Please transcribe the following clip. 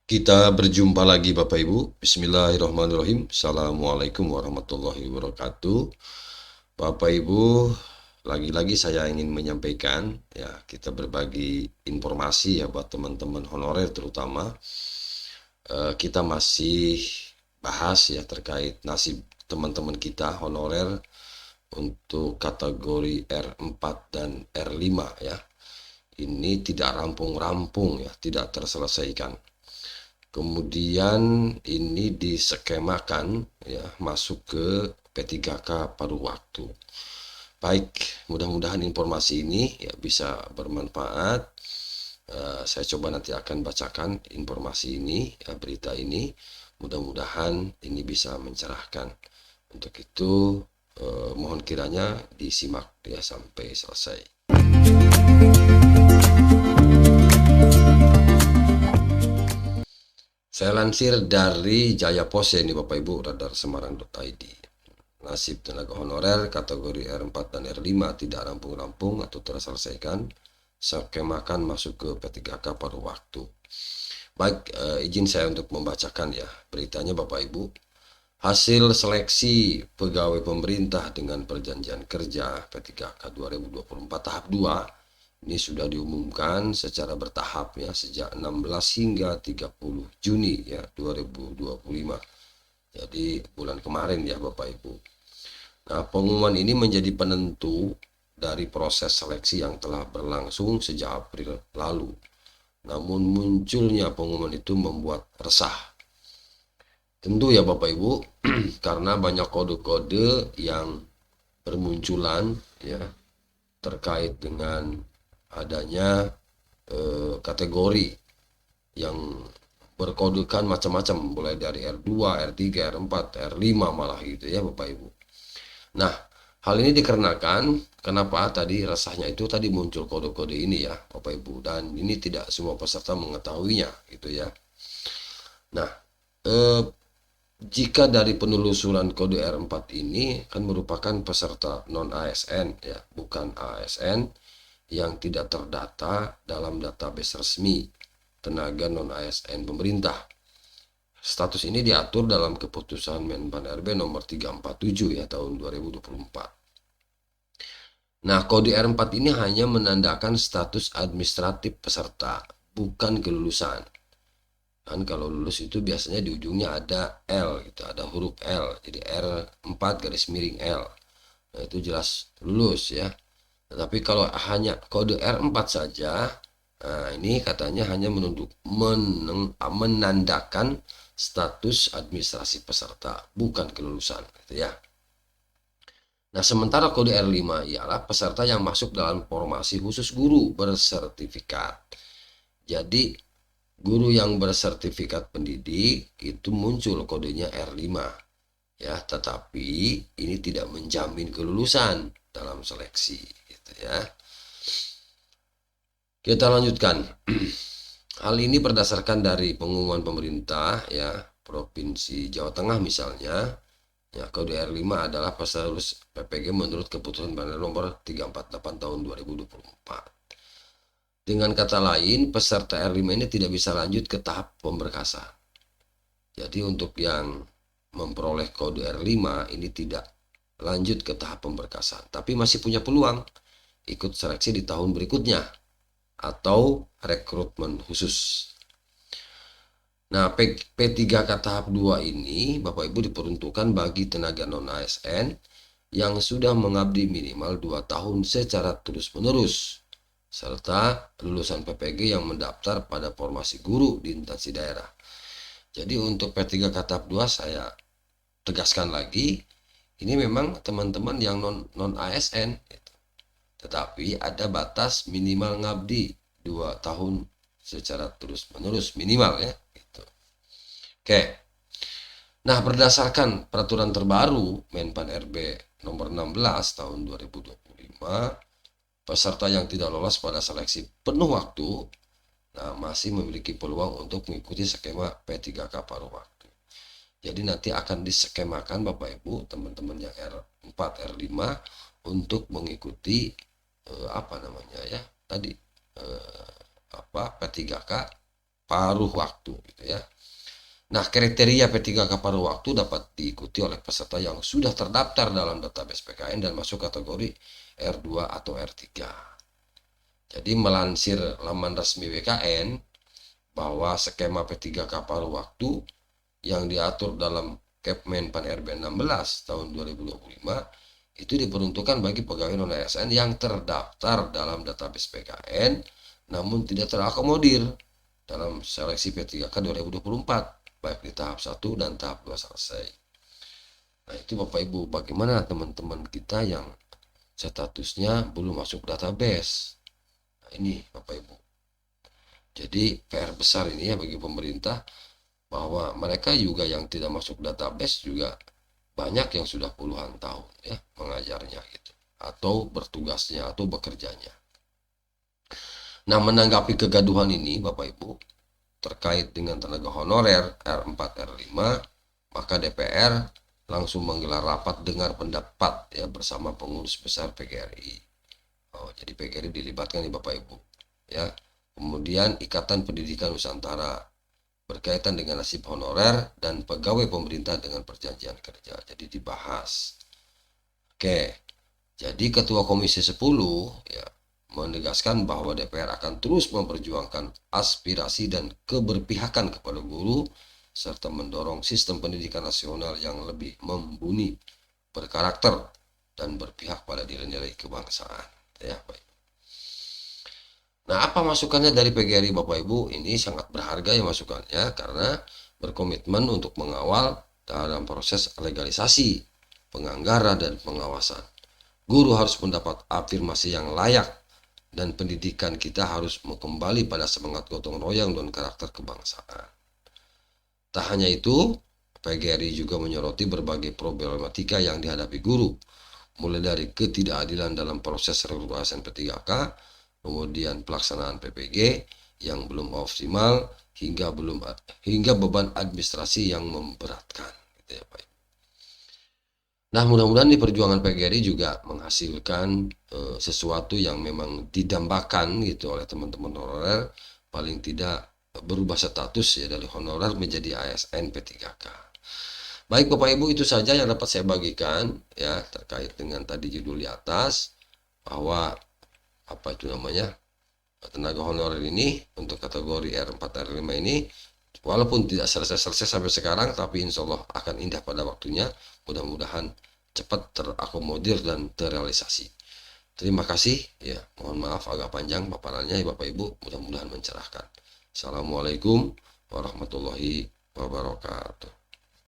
Kita berjumpa lagi Bapak Ibu. Bismillahirrahmanirrahim. Assalamualaikum warahmatullahi wabarakatuh. Bapak Ibu, lagi-lagi saya ingin menyampaikan ya, kita berbagi informasi ya buat teman-teman honorer terutama. Kita masih bahas ya terkait nasib teman-teman kita honorer untuk kategori R4 dan R5 ya. Ini tidak rampung-rampung ya, tidak terselesaikan. Kemudian ini diskemakan ya masuk ke P3K paruh waktu. Baik, mudah-mudahan informasi ini ya bisa bermanfaat. Saya coba nanti akan bacakan informasi ini ya, berita ini. Mudah-mudahan ini bisa mencerahkan. Untuk itu mohon kiranya disimak ya sampai selesai. Saya lansir dari Jaya Pos ini Bapak Ibu, radar semarang.id. Nasib tenaga honorer kategori R4 dan R5 tidak rampung-rampung atau terselesaikan, skemakan masuk ke P3K paruh waktu. Baik, izin saya untuk membacakan ya beritanya Bapak Ibu. Hasil seleksi pegawai pemerintah dengan perjanjian kerja P3K 2024 tahap 2 ini sudah diumumkan secara bertahap ya sejak 16 hingga 30 Juni ya 2025. Jadi bulan kemarin ya Bapak Ibu. Nah, pengumuman ini menjadi penentu dari proses seleksi yang telah berlangsung sejak April lalu. Namun munculnya pengumuman itu membuat resah. Tentu ya Bapak Ibu, karena banyak kode-kode yang bermunculan ya terkait dengan adanya kategori yang berkodekan macam-macam, mulai dari R2, R3, R4, R5 malah gitu ya Bapak Ibu. Nah, hal ini dikarenakan kenapa tadi rasanya itu tadi muncul kode-kode ini ya Bapak Ibu, dan ini tidak semua peserta mengetahuinya gitu ya. Nah, jika dari penelusuran kode R4 ini kan merupakan peserta non ASN ya, bukan ASN yang tidak terdata dalam database resmi tenaga non ASN pemerintah. Status ini diatur dalam keputusan Menpan RB nomor 347 ya tahun 2024. Nah, kode R4 ini hanya menandakan status administratif peserta, bukan kelulusan. Kan kalau lulus itu biasanya di ujungnya ada L gitu, ada huruf L. Jadi R4 garis miring L. Nah, itu jelas lulus ya. Tetapi kalau hanya kode R4 saja, nah ini katanya hanya menandakan status administrasi peserta, bukan kelulusan gitu ya. Nah, sementara kode R5 ialah peserta yang masuk dalam formasi khusus guru bersertifikat. Jadi guru yang bersertifikat pendidik itu muncul kodenya R5 ya, tetapi ini tidak menjamin kelulusan dalam seleksi gitu ya. Kita lanjutkan. Hal ini berdasarkan dari pengumuman pemerintah ya Provinsi Jawa Tengah misalnya. Ya, kode R5 adalah peserta lulus PPG menurut keputusan Bandar nomor 348 tahun 2024. Dengan kata lain, peserta R5 ini tidak bisa lanjut ke tahap pemberkasan. Jadi untuk yang memperoleh kode R5 ini tidak lanjut ke tahap pemberkasan, tapi masih punya peluang ikut seleksi di tahun berikutnya atau rekrutmen khusus. Nah, P3K tahap 2 ini Bapak Ibu diperuntukkan bagi tenaga non ASN yang sudah mengabdi minimal 2 tahun secara terus-menerus serta lulusan PPG yang mendaftar pada formasi guru di instansi daerah. Jadi untuk P3K tahap 2 saya tegaskan lagi, ini memang teman-teman yang non ASN gitu. Tetapi ada batas minimal ngabdi 2 tahun secara terus-menerus minimal ya gitu. Oke. Nah, berdasarkan peraturan terbaru Menpan RB nomor 16 tahun 2025, peserta yang tidak lolos pada seleksi penuh waktu nah masih memiliki peluang untuk mengikuti skema P3K paruh waktu. Jadi nanti akan diskemakan Bapak Ibu teman-teman yang R4 R5 untuk mengikuti apa namanya ya tadi P3K paruh waktu gitu ya. Nah, kriteria P3K paruh waktu dapat diikuti oleh peserta yang sudah terdaftar dalam database PKN dan masuk kategori R2 atau R3. Jadi melansir laman resmi BKN bahwa skema P3K paruh waktu yang diatur dalam Kepmen Pan RB 16 tahun 2025 itu diperuntukkan bagi pegawai non-ASN yang terdaftar dalam database PKN namun tidak terakomodir dalam seleksi P3K 2024 baik di tahap 1 dan tahap 2 selesai. Nah, itu Bapak Ibu, bagaimana teman-teman kita yang statusnya belum masuk database. Nah, ini Bapak Ibu. Jadi PR besar ini ya bagi pemerintah, bahwa mereka juga yang tidak masuk database juga banyak yang sudah puluhan tahun ya mengajarnya gitu, atau bertugasnya atau bekerjanya. Nah, menanggapi kegaduhan ini Bapak Ibu terkait dengan tenaga honorer R4 R5, maka DPR langsung menggelar rapat dengar pendapat ya bersama pengurus besar PGRI. Jadi PGRI dilibatkan nih Bapak Ibu ya. Kemudian Ikatan Pendidikan Nusantara berkaitan dengan nasib honorer dan pegawai pemerintah dengan perjanjian kerja. Jadi dibahas. Oke. Jadi Ketua Komisi 10 ya menegaskan bahwa DPR akan terus memperjuangkan aspirasi dan keberpihakan kepada guru serta mendorong sistem pendidikan nasional yang lebih mumpuni, berkarakter dan berpihak pada nilai-nilai kebangsaan. Ya, baik. Nah, apa masukannya dari PGRI Bapak Ibu? Ini sangat berharga ya masukannya karena berkomitmen untuk mengawal dalam proses legalisasi, penganggaran dan pengawasan. Guru harus mendapat afirmasi yang layak dan pendidikan kita harus kembali pada semangat gotong royong dan karakter kebangsaan. Tak hanya itu, PGRI juga menyoroti berbagai problematika yang dihadapi guru, mulai dari ketidakadilan dalam proses regulasi P3K, kemudian pelaksanaan PPG yang belum optimal, hingga beban administrasi yang memberatkan. Gitu ya, Pak. Nah, mudah-mudahan di perjuangan PGRI juga menghasilkan sesuatu yang memang didambakan gitu oleh teman-teman honorer, paling tidak berubah status ya dari honorer menjadi ASN P3K. Baik Bapak Ibu, itu saja yang dapat saya bagikan ya terkait dengan tadi judul di atas, bahwa apa itu namanya tenaga honorer ini untuk kategori R4 R5 ini walaupun tidak selesai sampai sekarang, tapi insya Allah akan indah pada waktunya. Mudah-mudahan cepat terakomodir dan terrealisasi. Terima kasih ya, mohon maaf agak panjang paparannya ya Bapak Ibu, mudah-mudahan mencerahkan. Assalamualaikum warahmatullahi wabarakatuh.